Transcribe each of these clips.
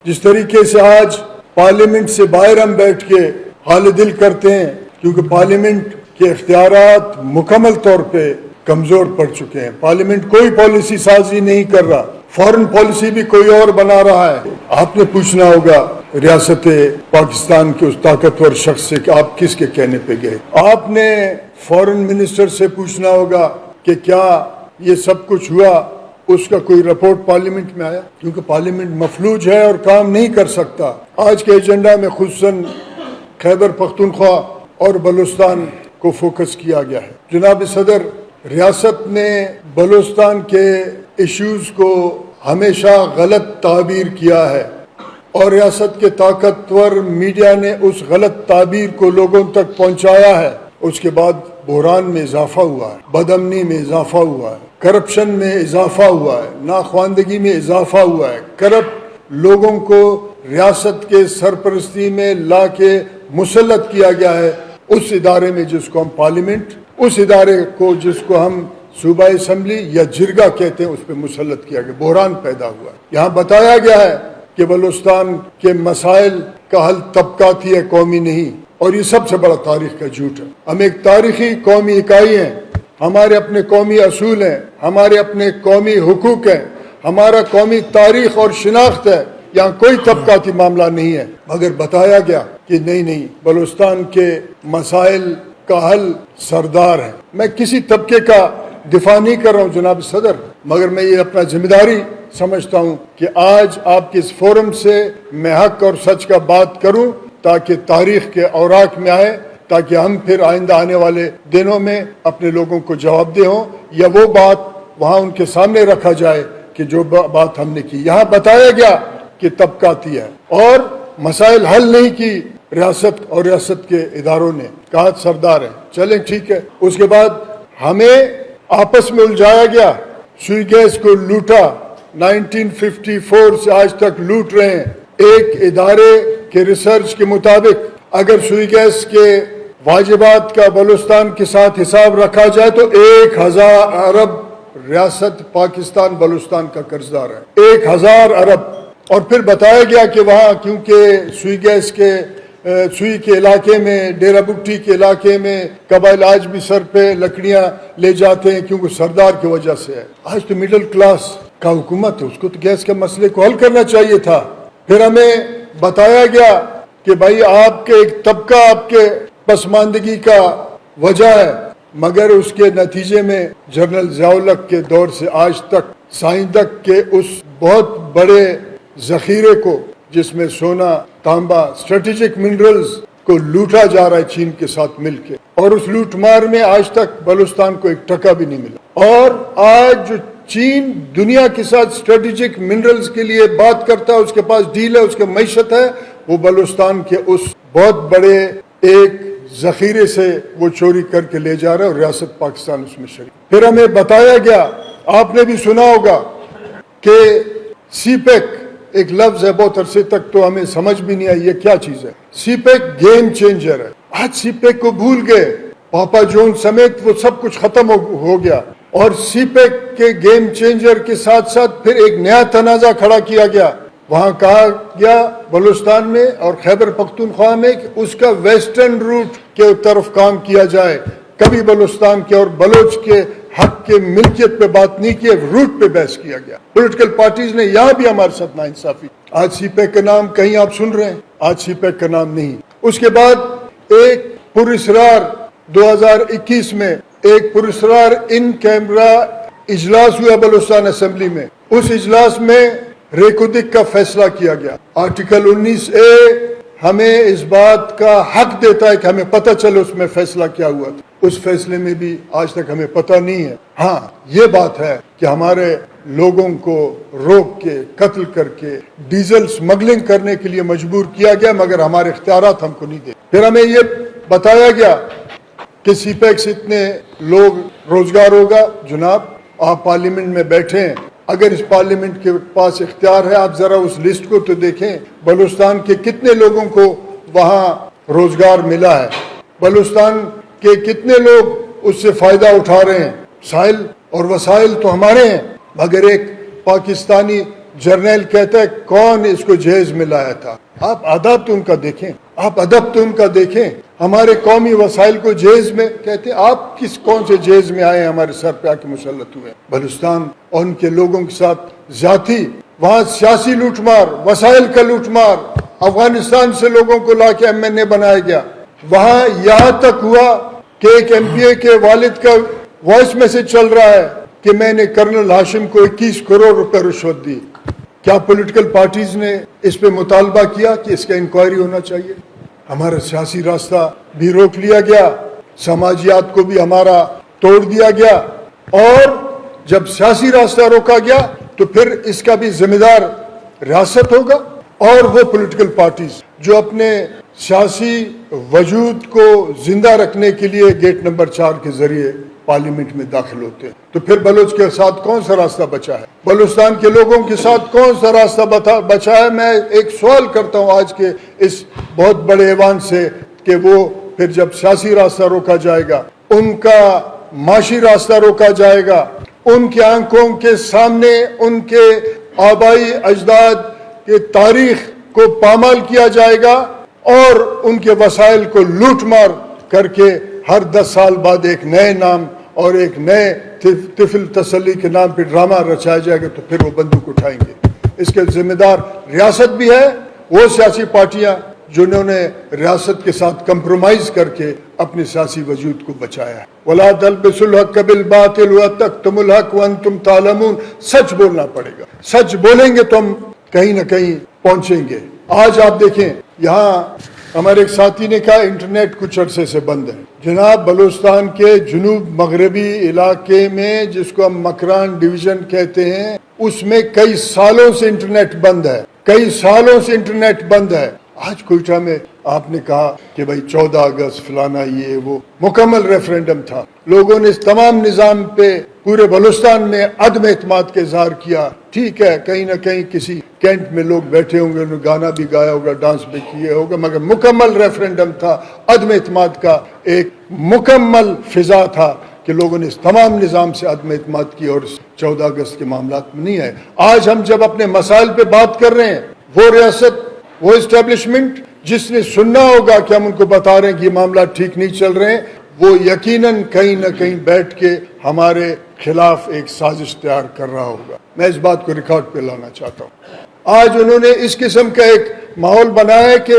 जिस तरीके से आज पार्लियामेंट से बाहर हम बैठ के हाल दिल करते हैं, क्योंकि पार्लियामेंट के इख्तियारात मुकम्मल तौर पे कमजोर पड़ चुके हैं। पार्लियामेंट कोई पॉलिसी साजी नहीं कर रहा, फॉरेन पॉलिसी भी कोई और बना रहा है। आपने पूछना होगा रियासत पाकिस्तान के उस ताकतवर शख्स से कि आप किसके कहने पे गए। आपने फॉरेन मिनिस्टर से पूछना होगा कि क्या ये सब कुछ हुआ, उसका कोई रिपोर्ट पार्लियामेंट में आया, क्योंकि पार्लियामेंट मफलूज है और काम नहीं कर सकता। आज के एजेंडा में खुसूसन खैबर पख्तूनख्वा और बलूचिस्तान को फोकस किया गया है। जनाब सदर, रियासत ने बलूचिस्तान के इश्यूज को हमेशा गलत ताबीर किया है और रियासत के ताकतवर मीडिया ने उस गलत ताबीर को लोगों तक पहुंचाया है। उसके बाद बहरान में इजाफा हुआ है, बदअमनी में इजाफा हुआ है, करप्शन में इजाफा हुआ है, नाख्वानदगी में इजाफा हुआ है। करप्ट लोगों को रियासत के सरपरस्ती में ला के मुसल्लत किया गया है उस इदारे में जिसको हम पार्लियामेंट, उस इदारे को जिसको हम सूबा असम्बली या जिरगा कहते हैं, उस पर मुसल्लत किया गया। बहरान पैदा हुआ है। यहाँ बताया गया है कि बलूचिस्तान के मसाइल का हल तबकाती है, कौमी नहीं, और ये सबसे बड़ा तारीख का झूठ है। हम एक तारीखी कौमी इकाई हैं, हमारे अपने कौमी असूल हैं, हमारे अपने कौमी हुकूक हैं, हमारा कौमी तारीख और शिनाख्त है। यहाँ कोई तबकाती मामला नहीं है। मगर बताया गया कि नहीं, बलूचिस्तान के मसाइल का हल सरदार है। मैं किसी तबके का दिफा नहीं कर रहा हूँ जनाब सदर, मगर मैं ये अपना जिम्मेदारी समझता हूँ कि आज आपके इस फोरम से मैं हक और सच का बात करूँ ताकि तारीख के औराक में आए, ताकि हम फिर आइंदा आने वाले दिनों में अपने लोगों को जवाबदेह हों या वो बात वहाँ उनके सामने रखा जाए कि जो बात हमने की। यहाँ बताया गया कि तबकाती है और मसाइल हल नहीं की रियासत और रियासत के इदारों ने, कहा सरदार है। चलें ठीक है। उसके बाद हमें आपस में उलझाया गया, सुई गैस को लूटा, 1954 से आज तक लूट रहे हैं। एक इदारे के रिसर्च के मुताबिक अगर सुई गैस के वाजिबात का बलूचिस्तान के साथ हिसाब रखा जाए तो 1000 अरब रियासत पाकिस्तान बलूचिस्तान का कर्जदार है, 1000 अरब। और फिर बताया गया कि वहाँ क्योंकि सुई गैस के सुई के इलाके में, डेरा बुट्टी के इलाके में कबाइल आज भी सर पे लकड़ियां ले जाते हैं क्योंकि सरदार की वजह से है। आज तो मिडिल क्लास का हुकूमत है, उसको तो गैस के मसले को हल करना चाहिए था। फिर हमें बताया गया कि भाई आपके एक तबका आपके पसमानदगी का वजह है, मगर उसके नतीजे में जनरल ज़िया-उल-हक के दौर से आज तक साइंदक के उस बहुत बड़े जखीरे को, जिसमें सोना, तांबा, स्ट्रेटेजिक मिनरल्स को लूटा जा रहा है चीन के साथ मिलके, और उस लूटमार में आज तक बलूचिस्तान को एक टका भी नहीं मिला। और आज जो चीन दुनिया के साथ स्ट्रेटेजिक मिनरल्स के लिए बात करता है, उसके पास डील है, उसके मईशत है, वो बलूचिस्तान के उस बहुत बड़े एक जखीरे से वो चोरी करके ले जा रहा है और रियासत पाकिस्तान उसमें शरीक। फिर हमें बताया गया, आपने भी सुना होगा कि सीपेक एक लफ्ज है, बहुत अरसे तक तो हमें समझ भी नहीं आई ये क्या चीज है। सीपेक गेम चेंजर है। आज सीपेक को भूल गए, पापा जोन समेत वो सब कुछ खत्म हो गया। और सीपेक के गेम चेंजर के साथ साथ फिर एक नया तनाजा खड़ा किया गया। वहां कहा गया बलूचिस्तान में और खैबर पख्तूनख्वा में कि उसका वेस्टर्न रूट के तरफ काम किया जाए। कभी बलूचिस्तान के और बलोच के हक के मिल्कियत पे बात नहीं की, रूट पे बहस किया गया। पॉलिटिकल पार्टीज ने यहाँ भी हमारे साथ नाइंसाफी। आज सीपेक का नाम कहीं आप सुन रहे हैं, आज सीपेक का नाम नहीं। उसके बाद एक पुरस्रार 2021 में एक पुरस्रार इन कैमरा इजलास हुआ बलूचिस्तान असेंबली में। उस इजलास में रेकुदिक का फैसला किया गया। आर्टिकल 19A हमें इस बात का हक देता है कि हमें पता चले उसमें फैसला क्या हुआ था। उस फैसले में भी आज तक हमें पता नहीं है। हाँ, ये बात है कि हमारे लोगों को रोक के, कत्ल करके डीजल स्मगलिंग करने के लिए मजबूर किया गया, मगर हमारे इख्तियारात हमको नहीं दे। फिर हमें ये बताया गया कि सीपेक से इतने लोग रोजगार होगा। जनाब, आप पार्लियामेंट में बैठे हैं, अगर इस पार्लियामेंट के पास इख्तियार है, आप जरा उस लिस्ट को तो देखें, बलूचिस्तान के कितने लोगों को वहाँ रोजगार मिला है, बलूचिस्तान के कितने लोग उससे फायदा उठा रहे हैं। साहिल और वसाइल तो हमारे हैं, मगर एक पाकिस्तानी जर्नल कहता है कौन इसको जहेज में लाया था। आप अदब तो उनका देखें, आप अदब तो उनका देखें। हमारे कौमी वसाइल को जहेज में कहते हैं, आप किस कौन से जहेज में आए हमारे सर पे आके मुसल्लत हुए। बलूचिस्तान और उनके लोगों के साथ जाती, वहाँ सियासी लूटमार, वसाइल का लूटमार, अफगानिस्तान से लोगों को लाके MNA बनाया गया। वहाँ यहाँ तक हुआ कि एक MPA के वालिद का वॉइस मैसेज चल रहा है कि मैंने कर्नल हाशिम को 21 करोड़ रुपए रिश्वत दी। क्या पॉलिटिकल पार्टीज ने इस पे मुतालबा किया कि इसका इंक्वायरी होना चाहिए? हमारा सियासी रास्ता भी रोक लिया गया, समाजियात को भी हमारा तोड़ दिया गया, और जब सियासी रास्ता रोका गया तो फिर इसका भी जिम्मेदार रियासत होगा और वो पॉलिटिकल पार्टीज जो अपने सियासी वजूद को जिंदा रखने के लिए गेट नंबर 4 के जरिए पार्लियामेंट में दाखिल होते हैं। तो फिर बलूच के साथ कौन सा रास्ता बचा है? बलूचिस्तान के लोगों के साथ कौन सा रास्ता बचा है? मैं एक सवाल करता हूँ आज के इस बहुत बड़े ऐवान से कि वो फिर जब सियासी रास्ता रोका जाएगा, उनका माशी रास्ता रोका जाएगा, उनकी आंखों के सामने उनके आबाई अजदाद के तारीख को पामाल किया जाएगा और उनके वसाइल को लूट मार करके हर 10 साल बाद एक नए नाम और एक नए तिफिल तसल्ली के नाम पे ड्रामा रचाया जाएगा, तो फिर वो बंदूक उठाएंगे। इसके जिम्मेदार रियासत भी है, वो सियासी पार्टियां जिन्होंने रियासत के साथ कंप्रोमाइज करके अपने सियासी वजूद को बचाया है। वला तलबिसुल हक़ बिल बातिल व तक्तुमुल हक़ व अंतुम तालमून। सच बोलना पड़ेगा, सच बोलेंगे तो हम कहीं ना कहीं पहुंचेंगे। आज आप देखें, यहाँ हमारे एक साथी ने कहा इंटरनेट कुछ अरसे से बंद है। जनाब, बलूचिस्तान के जुनूब मगरबी इलाके में जिसको हम मकरान डिवीजन कहते हैं, उसमें कई सालों से इंटरनेट बंद है, कई सालों से इंटरनेट बंद है। आज कोयटा में आपने कहा कि भाई 14 अगस्त फलाना ये वो, मुकम्मल रेफरेंडम था। लोगों ने इस तमाम निज़ाम पे पूरे बलूचिस्तान में अदम एतमाद का इजहार किया। ठीक है, कहीं ना कहीं किसी कैंट में लोग बैठे होंगे, उन्होंने गाना भी गाया होगा, डांस भी किए होगा, मगर मुकम्मल रेफरेंडम था। अदम एतमाद का एक मुकम्मल फिजा था कि लोगों ने इस तमाम निज़ाम से अदम एतमाद की और 14 अगस्त के मामलात में नहीं है। आज हम जब अपने मसाइल पे बात कर रहे हैं, वो रियासत, वो इस्टेब्लिशमेंट जिसने सुनना होगा कि हम उनको बता रहे हैं कि ये मामला ठीक नहीं चल रहे हैं, वो यकीनन कहीं ना कहीं बैठ के हमारे खिलाफ एक साजिश तैयार कर रहा होगा। मैं इस बात को रिकॉर्ड पे लाना चाहता हूँ। आज उन्होंने इस किस्म का एक माहौल बनाया है कि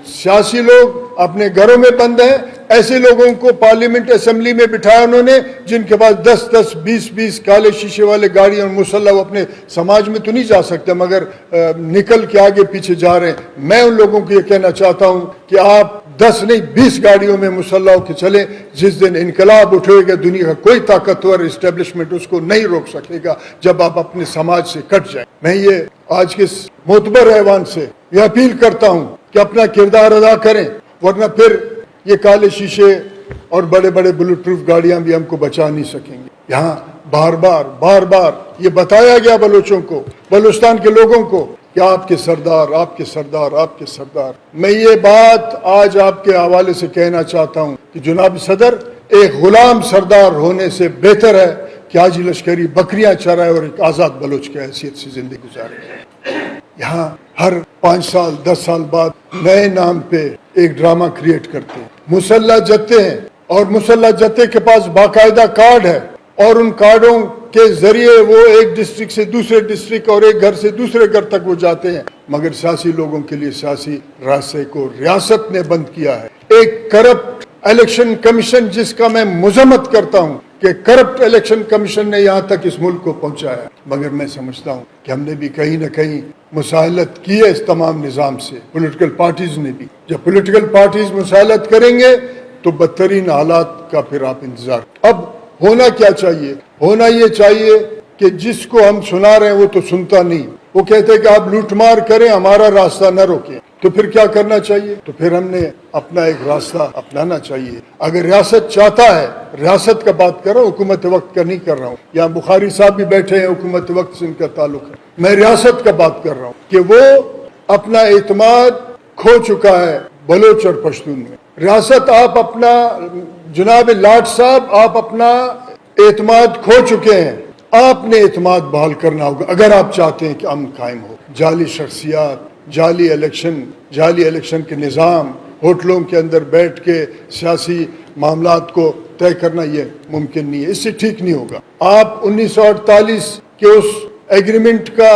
सियासी लोग अपने घरों में बंद हैं। ऐसे लोगों को पार्लियामेंट असेंबली में बिठाया उन्होंने जिनके पास 10-10, 20-20 काले शीशे वाले गाड़ियां और मुसल्ला, वो अपने समाज में तो नहीं जा सकते मगर निकल के आगे पीछे जा रहे हैं। मैं उन लोगों को ये कहना चाहता हूं कि आप 10 नहीं 20 गाड़ियों में मुसल्ला होकर चले। जिस दिन इनकलाब उठेगा, दुनिया का कोई ताकतवर इस्टेब्लिशमेंट उसको नहीं रोक सकेगा जब आप अपने समाज से कट जाए। मैं ये आज के मोतबर ऐवान से ये अपील करता हूं कि अपना किरदार अदा करें, वरना फिर ये काले शीशे और बड़े बड़े बुलेट प्रूफ गाड़ियां भी हमको बचा नहीं सकेंगी। यहाँ बार बार ये बताया गया बलूचों को, बलूचिस्तान के लोगों को कि आपके सरदार, आपके सरदार, आपके सरदार। मैं ये बात आज आपके हवाले से कहना चाहता हूँ कि जनाब सदर, एक गुलाम सरदार होने से बेहतर है कि आज लश्करी बकरियां चराए और एक आज़ाद बलूच की हैसियत से जिंदगी गुजारे। यहाँ हर 5 साल 10 साल बाद नए नाम पे एक ड्रामा क्रिएट करते हैं, मुसल्ला जत्ते हैं, और मुसल्ला जत्ते के पास बाकायदा कार्ड है और उन कार्डों के जरिए वो एक डिस्ट्रिक्ट से दूसरे डिस्ट्रिक्ट और एक घर से दूसरे घर तक वो जाते हैं। मगर सियासी लोगों के लिए सियासी रास्ते को रियासत ने बंद किया है। एक करप्ट इलेक्शन कमीशन, जिसका मैं मुजम्मत करता हूँ कि करप्ट इलेक्शन कमीशन ने यहाँ तक इस मुल्क को पहुँचाया, मगर मैं समझता हूँ कि हमने भी कहीं ना कहीं मुसाहलत की है इस तमाम निज़ाम से, पॉलिटिकल पार्टीज ने भी। जब पॉलिटिकल पार्टीज मुसाहलत करेंगे तो बदतरीन हालात का फिर आप इंतजार। अब होना क्या चाहिए? होना ये चाहिए कि जिसको हम सुना रहे हैं वो तो सुनता नहीं, वो कहते हैं कि आप लूटमार करें, हमारा रास्ता न रोकें। तो फिर क्या करना चाहिए? तो फिर हमने अपना एक रास्ता अपनाना चाहिए। अगर रियासत चाहता है, रियासत का बात कर रहा हूँ, हुकूमत वक्त का नहीं कर रहा हूँ। यहाँ बुखारी साहब भी बैठे हैं, हुकूमत वक्त से उनका ताल्लुक है। मैं रियासत का बात कर रहा हूँ कि वो अपना एतमाद खो चुका है बलोच और पश्तून में। रियासत आप अपना, जनाब लाट साहब, आप अपना एतमाद खो चुके हैं। آپ نے اعتماد بحال کرنا ہوگا اگر آپ چاہتے ہیں کہ امن قائم ہو. جعلی شخصیات، جعلی الیکشن کے نظام، ہوٹلوں کے اندر بیٹھ کے سیاسی معاملات کو طے کرنا یہ ممکن نہیں ہے، اس سے ٹھیک نہیں ہوگا. آپ 1948 کے اس ایگریمنٹ کا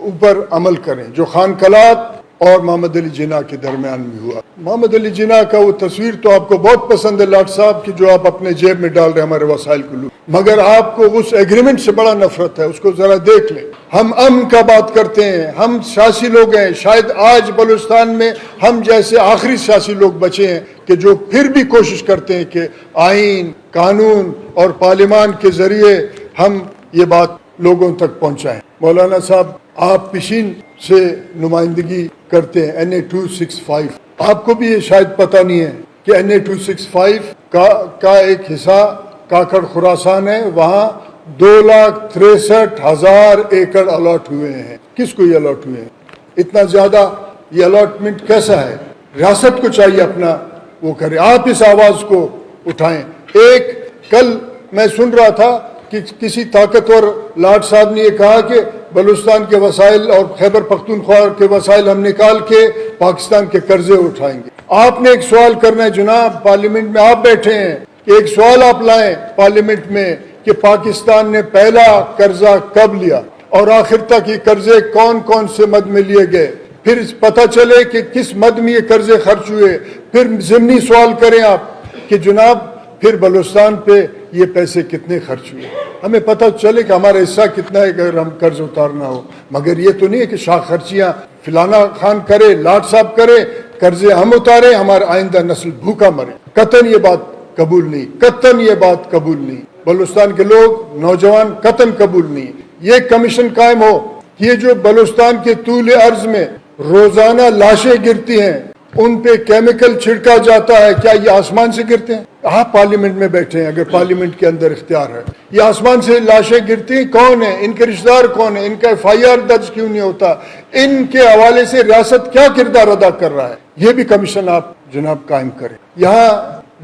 اوپر عمل کریں جو خان قلات اور محمد علی جناح کے درمیان میں ہوا. محمد علی جناح کا وہ تصویر تو آپ کو بہت پسند ہے لاٹ صاحب کی، جو آپ اپنے جیب میں ڈال رہے ہیں ہمارے وسائل کو لوٹ، مگر آپ کو اس ایگریمنٹ سے بڑا نفرت ہے. اس کو ذرا دیکھ لیں. ہم امن کا بات کرتے ہیں، ہم سیاسی لوگ ہیں، شاید آج بلوچستان میں ہم جیسے آخری سیاسی لوگ بچے ہیں کہ جو پھر بھی کوشش کرتے ہیں کہ آئین، قانون اور پارلیمان کے ذریعے ہم یہ بات لوگوں تک پہنچائیں. مولانا صاحب، آپ پیشین سے نمائندگی کرتے ہیں NA 265. آپ کو بھی یہ شاید پتہ نہیں ہے کہ NA 265 کا ایک حصہ کاکڑ خراسان ہے. وہاں 2,63,000 ایکڑ الاٹ ہوئے ہیں. کس کو یہ الاٹ ہوئے ہیں؟ اتنا زیادہ یہ الاٹمنٹ کیسا ہے؟ ریاست کو چاہیے اپنا وہ کرے. آپ اس آواز کو اٹھائیں. کل میں سن رہا تھا کہ کسی طاقتور لاٹ صاحب نے یہ کہا کہ بلوچستان کے وسائل اور خیبر پختونخوا کے وسائل ہم نکال کے پاکستان کے قرضے اٹھائیں گے. آپ نے ایک سوال کرنا ہے جناب، پارلیمنٹ میں آپ بیٹھے ہیں، کہ ایک سوال آپ لائیں پارلیمنٹ میں کہ پاکستان نے پہلا قرضہ کب لیا اور آخر تک یہ قرضے کون کون سے مد میں لیے گئے، پھر پتہ چلے کہ کس مد میں یہ قرضے خرچ ہوئے. پھر ضمنی سوال کریں آپ کہ جناب پھر بلوچستان پہ یہ پیسے کتنے خرچ ہوئے، ہمیں پتہ چلے کہ ہمارا حصہ کتنا ہے اگر ہم قرض اتارنا ہو. مگر یہ تو نہیں ہے کہ شاخ خرچیاں فلانا خان کرے، لاٹ صاحب کرے، قرضے ہم اتارے، ہمارا آئندہ نسل بھوکا مرے. قطعاً یہ بات قبول نہیں، قطعاً یہ بات قبول نہیں. بلوچستان کے لوگ، نوجوان قطعاً قبول نہیں. یہ کمیشن قائم ہو. یہ جو بلوچستان کے طول عرض میں روزانہ لاشیں گرتی ہیں، ان پہ کیمیکل چھڑکا جاتا ہے، کیا یہ آسمان سے گرتے ہیں؟ آپ پارلیمنٹ میں بیٹھے ہیں، اگر پارلیمنٹ کے اندر اختیار ہے، یہ آسمان سے لاشیں گرتی ہیں، کون ہیں ان کے رشتہ دار، کون ہیں ان کا FIR درج کیوں نہیں ہوتا، ان کے حوالے سے ریاست کیا کردار ادا کر رہا ہے؟ یہ بھی کمیشن آپ جناب قائم کریں. یہاں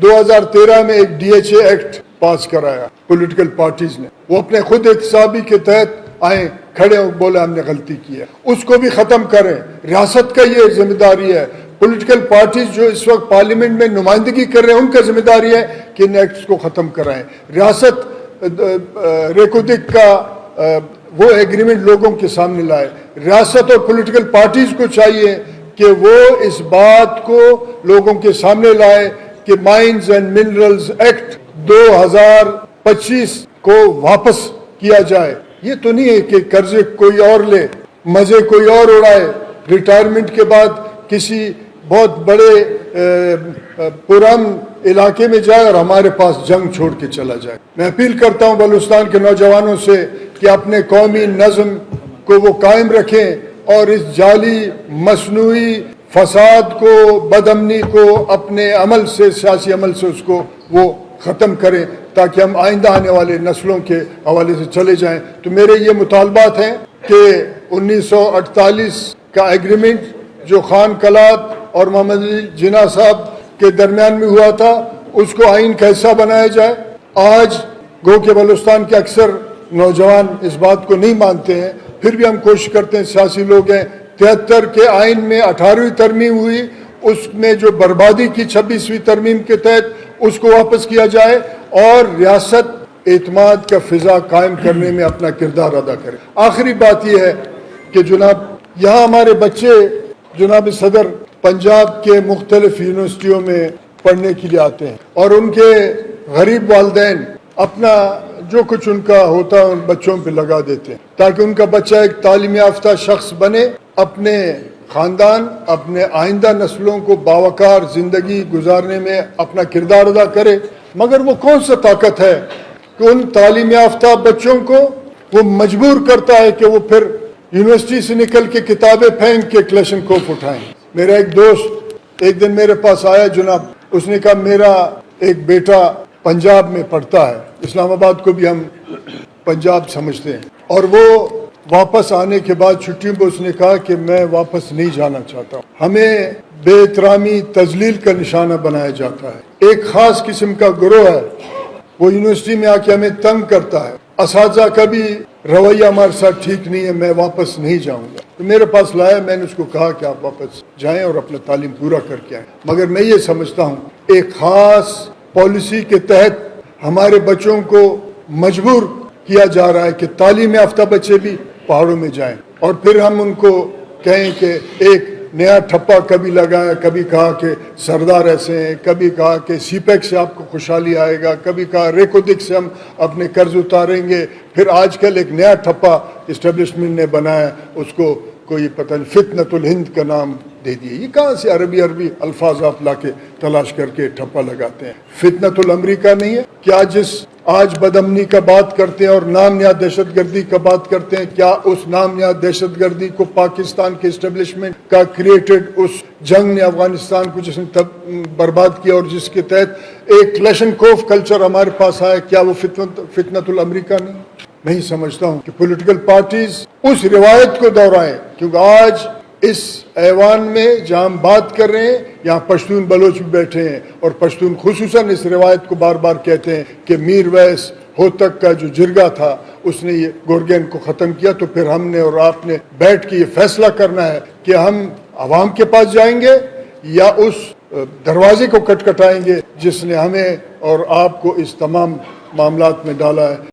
2013 میں ایک DHA ایکٹ پاس کرایا پولیٹیکل پارٹیز نے، وہ اپنے خود احتسابی کے تحت آئیں، کھڑے ہو، بولا ہم نے غلطی کی ہے، اس کو بھی ختم کریں. ریاست کا یہ ذمہ داری ہے. پولیٹیکل پارٹیز جو اس وقت پارلیمنٹ میں نمائندگی کر رہے ہیں، ان کا ذمہ داری ہے کہ ان ایکٹس کو ختم کرائیں. ریاست ریکودک کا وہ ایگریمنٹ لوگوں کے سامنے لائے. ریاست اور پولیٹیکل پارٹیز کو چاہیے کہ وہ اس بات کو لوگوں کے سامنے لائے کہ مائنز اینڈ منرلز ایکٹ 2025 کو واپس کیا جائے. یہ تو نہیں ہے کہ قرضے کوئی اور لے، مزے کوئی اور اڑائے، ریٹائرمنٹ کے بعد کسی بہت بڑے پرامن علاقے میں جائے اور ہمارے پاس جنگ چھوڑ کے چلا جائے. میں اپیل کرتا ہوں بلوچستان کے نوجوانوں سے کہ اپنے قومی نظم کو وہ قائم رکھیں اور اس جعلی مصنوعی فساد کو، بد امنی کو اپنے عمل سے، سیاسی عمل سے اس کو وہ ختم کریں تاکہ ہم آئندہ آنے والے نسلوں کے حوالے سے چلے جائیں. تو میرے یہ مطالبات ہیں کہ 1948 کا ایگریمنٹ جو خان قلات اور محمد علی جناح صاحب کے درمیان میں ہوا تھا، اس کو آئین کا حصہ بنایا جائے. آج گو کہ بلوچستان کے اکثر نوجوان اس بات کو نہیں مانتے ہیں، پھر بھی ہم کوشش کرتے ہیں، سیاسی لوگ ہیں. 73 کے آئین میں 18ویں ترمیم ہوئی، اس میں جو بربادی کی 26ویں ترمیم کے تحت اس کو واپس کیا جائے اور ریاست اعتماد کا فضا قائم کرنے میں اپنا کردار ادا کرے. آخری بات یہ ہے کہ جناب یہاں ہمارے بچے جناب صدر پنجاب کے مختلف یونیورسٹیوں میں پڑھنے کے لیے آتے ہیں اور ان کے غریب والدین اپنا جو کچھ ان کا ہوتا ہے ان بچوں پہ لگا دیتے ہیں تاکہ ان کا بچہ ایک تعلیم یافتہ شخص بنے، اپنے خاندان، اپنے آئندہ نسلوں کو باوقار زندگی گزارنے میں اپنا کردار ادا کرے. مگر وہ کون سا طاقت ہے کہ ان تعلیم یافتہ بچوں کو وہ مجبور کرتا ہے کہ وہ پھر یونیورسٹی سے نکل کے کتابیں پھینک کے کلیشن کوف اٹھائیں. میرا ایک دوست ایک دن میرے پاس آیا جناب، اس نے کہا میرا ایک بیٹا پنجاب میں پڑھتا ہے، اسلام آباد کو بھی ہم پنجاب سمجھتے ہیں، اور وہ واپس آنے کے بعد چھٹیوں پہ اس نے کہا کہ میں واپس نہیں جانا چاہتا ہوں. ہمیں بے احترامی، تذلیل کا نشانہ بنایا جاتا ہے. ایک خاص قسم کا گروہ ہے، وہ یونیورسٹی میں آ کے ہمیں تنگ کرتا ہے. اساتذہ کا بھی رویہ ہمارے ساتھ ٹھیک نہیں ہے، میں واپس نہیں جاؤں گا. تو میرے پاس لایا، میں نے اس کو کہا کہ آپ واپس جائیں اور اپنا تعلیم پورا کر کے آئیں. مگر میں یہ سمجھتا ہوں ایک خاص پالیسی کے تحت ہمارے بچوں کو مجبور کیا جا رہا ہے کہ تعلیم یافتہ بچے بھی پہاڑوں میں جائیں، اور پھر ہم ان کو کہیں کہ ایک نیا ٹھپا کبھی لگایا، کبھی کہا کہ سردار ایسے ہیں، کبھی کہا کہ سی پیک سے آپ کو خوشحالی آئے گا، کبھی کہا ریکودک سے ہم اپنے قرض اتاریں گے. پھر آج کل ایک نیا ٹھپا اسٹیبلشمنٹ نے بنایا، اس کو کوئی پتہ نہیں فتنۃ الہند کا نام دے دیے. یہ کہاں سے عربی الفاظ آپ لا کے تلاش کر کے ٹھپا لگاتے ہیں؟ فتنۃ الامریکہ نہیں ہے کیا؟ جس آج بدامنی کا بات کرتے ہیں اور نام نہاد دہشت گردی کا بات کرتے ہیں، کیا اس نام نہاد دہشت گردی کو پاکستان کے اسٹیبلشمنٹ کا کریٹڈ اس جنگ نے افغانستان کو جس نے برباد کیا اور جس کے تحت ایک کلیشنکوف کلچر ہمارے پاس آیا، کیا وہ فتنۃ الامریکہ نہیں؟ میں ہی سمجھتا ہوں کہ پولیٹیکل پارٹیز اس روایت کو دہرائیں، کیونکہ آج اس ایوان میں جہاں ہم بات کر رہے ہیں یہاں پشتون بلوچ بھی بیٹھے ہیں، اور پشتون خصوصاً اس روایت کو بار بار کہتے ہیں کہ میر ویس ہوتک کا جو جرگہ تھا اس نے یہ گورگین کو ختم کیا. تو پھر ہم نے اور آپ نے بیٹھ کے یہ فیصلہ کرنا ہے کہ ہم عوام کے پاس جائیں گے یا اس دروازے کو کٹکھٹائیں گے جس نے ہمیں اور آپ کو اس تمام معاملات میں ڈالا ہے.